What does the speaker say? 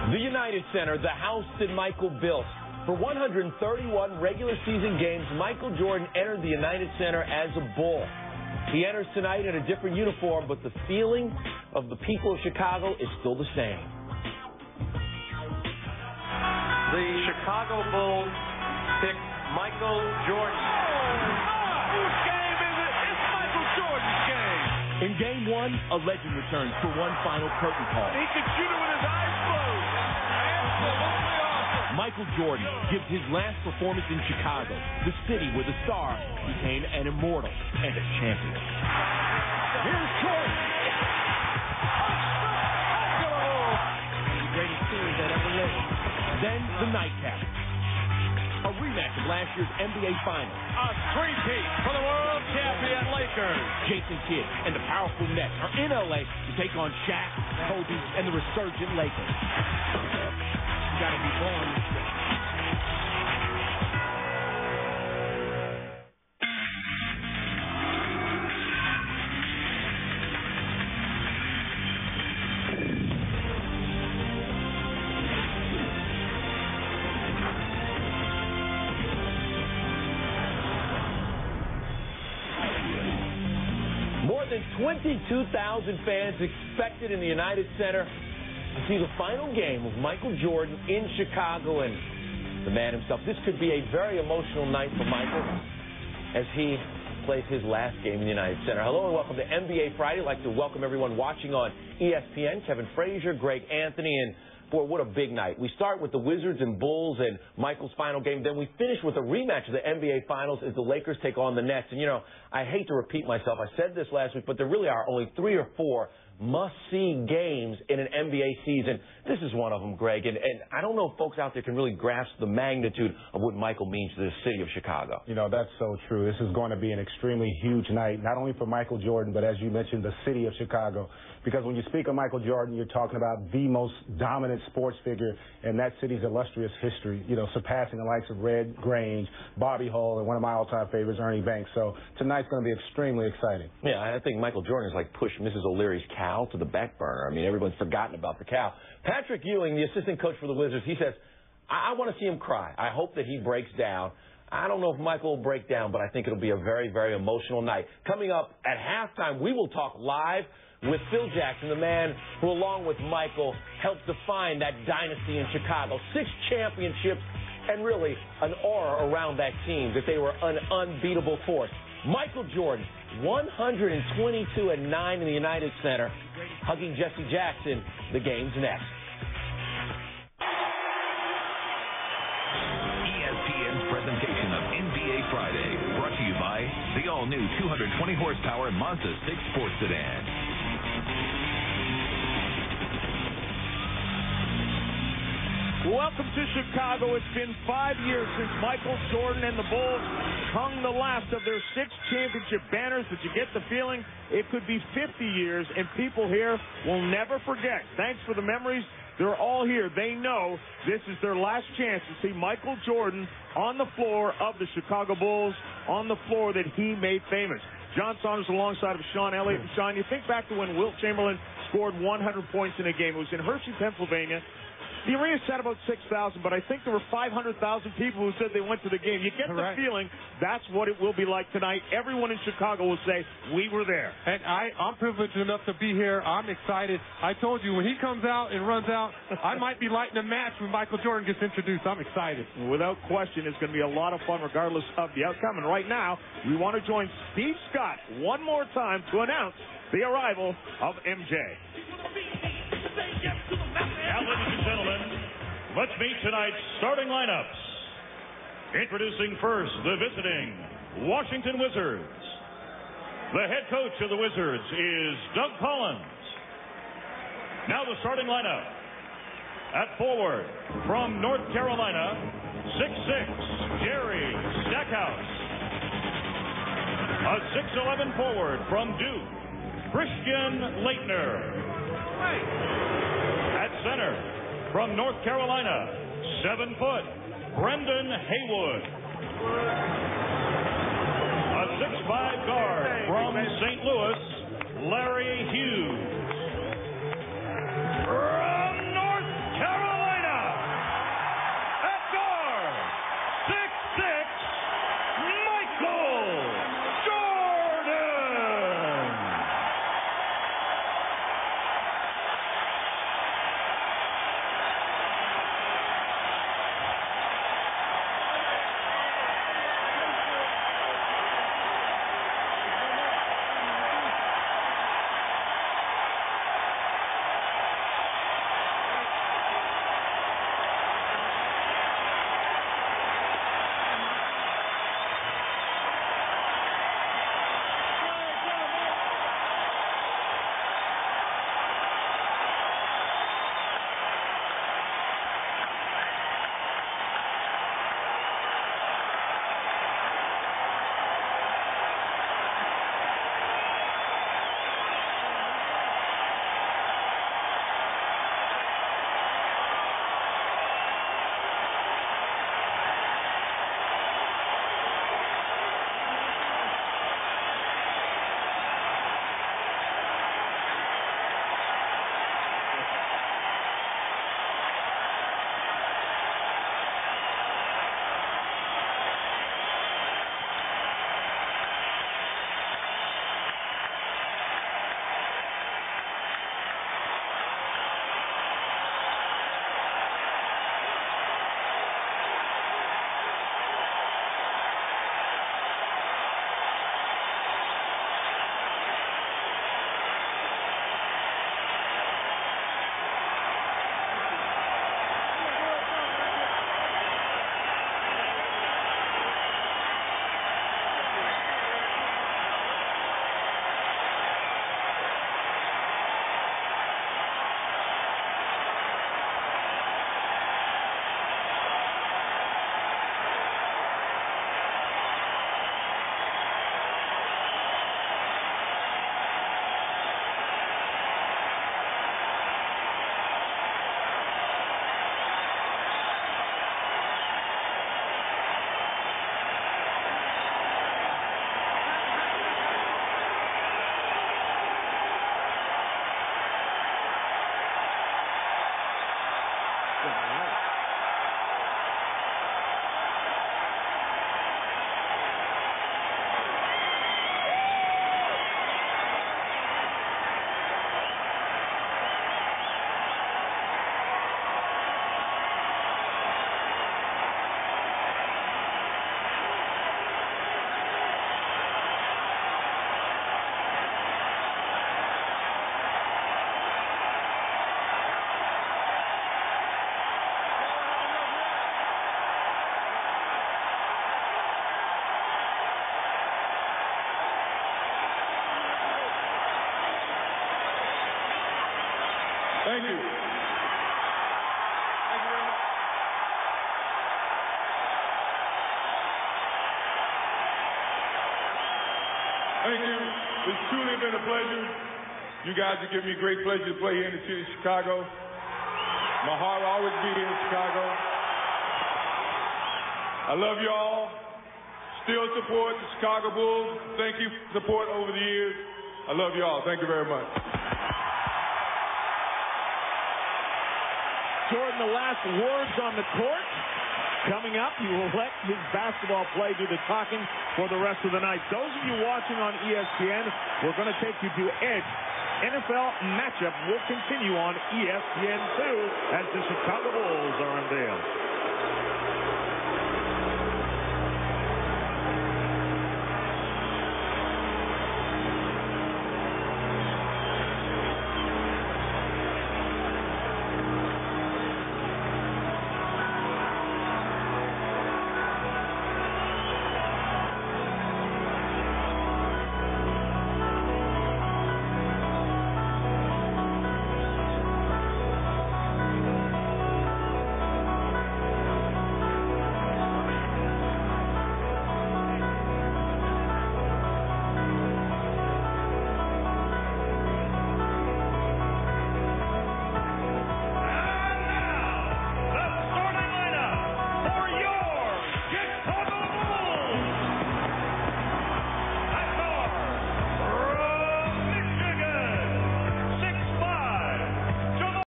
The United Center, the house that Michael built. For 131 regular season games, Michael Jordan entered the United Center as a Bull. He enters tonight in a different uniform, but the feeling of the people of Chicago is still the same. The Chicago Bulls pick Michael Jordan. Whose game is it? It's Michael Jordan's game. In Game 1, a legend returns for one final curtain call. He can shoot it with his eyes closed. Absolutely awesome. Michael Jordan gives his last performance in Chicago, the city where the star became an immortal and a champion. Here's Jordan. The greatest series that ever lived. Then the nightcap. A rematch of last year's NBA Finals. A three-peat for the world champion Lakers. Jason Kidd and the powerful Nets are in LA to take on Shaq, Kobe, and the resurgent Lakers. You gotta be born. More than 22,000 fans expected in the United Center to see the final game of Michael Jordan in Chicago, and the man himself. This could be a very emotional night for Michael as he plays his last game in the United Center. Hello and welcome to NBA Friday. I'd like to welcome everyone watching on ESPN, Kevin Frazier, Greg Anthony, and boy, what a big night. We start with the Wizards and Bulls and Michael's final game. Then we finish with a rematch of the NBA Finals as the Lakers take on the Nets. And, you know, I hate to repeat myself. I said this last week, but there really are only 3 or 4 must-see games in an NBA season. This is one of them, Greg. And I don't know if folks out there can really grasp the magnitude of what Michael means to the city of Chicago. You know, that's so true. This is going to be an extremely huge night, not only for Michael Jordan, but as you mentioned, the city of Chicago. Because when you speak of Michael Jordan, you're talking about the most dominant sports figure in that city's illustrious history, you know, surpassing the likes of Red Grange, Bobby Hull, and one of my all-time favorites, Ernie Banks. So tonight's going to be extremely exciting. Yeah, I think Michael Jordan has like pushed Mrs. O'Leary's cow to the back burner. I mean, everyone's forgotten about the cow. Patrick Ewing, the assistant coach for the Wizards, he says, I want to see him cry. I hope that he breaks down. I don't know if Michael will break down, but I think it'll be a very, very emotional night. Coming up at halftime, we will talk live with Phil Jackson, the man who, along with Michael, helped define that dynasty in Chicago. 6 championships and really an aura around that team, that they were an unbeatable force. Michael Jordan, 122-9 in the United Center, hugging Jesse Jackson. The game's next. ESPN's presentation of NBA Friday, brought to you by the all-new 220 horsepower Mazda 6 Sports Sedan. Welcome to Chicago. It's been 5 years since Michael Jordan and the Bulls hung the last of their 6 championship banners, but you get the feeling it could be 50 years, and people here will never forget. Thanks for the memories. They're all here. They know this is their last chance to see Michael Jordan on the floor of the Chicago Bulls, on the floor that he made famous. John Saunders alongside of Sean Elliott. And Sean, you think back to when Wilt Chamberlain scored 100 points in a game. It was in Hershey, Pennsylvania. The arena sat about 6,000, but I think there were 500,000 people who said they went to the game. You get the feeling that's what it will be like tonight. Everyone in Chicago will say, we were there. And I'm privileged enough to be here. I'm excited. I told you, when he comes out and runs out, I might be lighting a match when Michael Jordan gets introduced. I'm excited. Without question, it's going to be a lot of fun regardless of the outcome. And right now, we want to join Steve Scott one more time to announce the arrival of MJ. Now, ladies and gentlemen, let's meet tonight's starting lineups. Introducing first the visiting Washington Wizards. The head coach of the Wizards is Doug Collins. Now the starting lineup. At forward, from North Carolina, 6'6", Jerry Stackhouse. A 6'11" forward from Duke, Christian Laettner. At center, from North Carolina, 7 foot, Brendan Haywood. A 6'5" guard from St. Louis, Larry Hughes. From North Carolina, Thank you. Thank you. It's truly been a pleasure. You guys have given me great pleasure to play here in the city of Chicago. My heart will always be here in Chicago. I love you all. Still support the Chicago Bulls. Thank you for support over the years. I love you all. Thank you very much. Jordan, the last words on the court. Coming up, he will let his basketball play do the talking for the rest of the night. Those of you watching on ESPN, we're going to take you to Edge. NFL matchup will continue on ESPN2 as the Chicago Bulls are unveiled.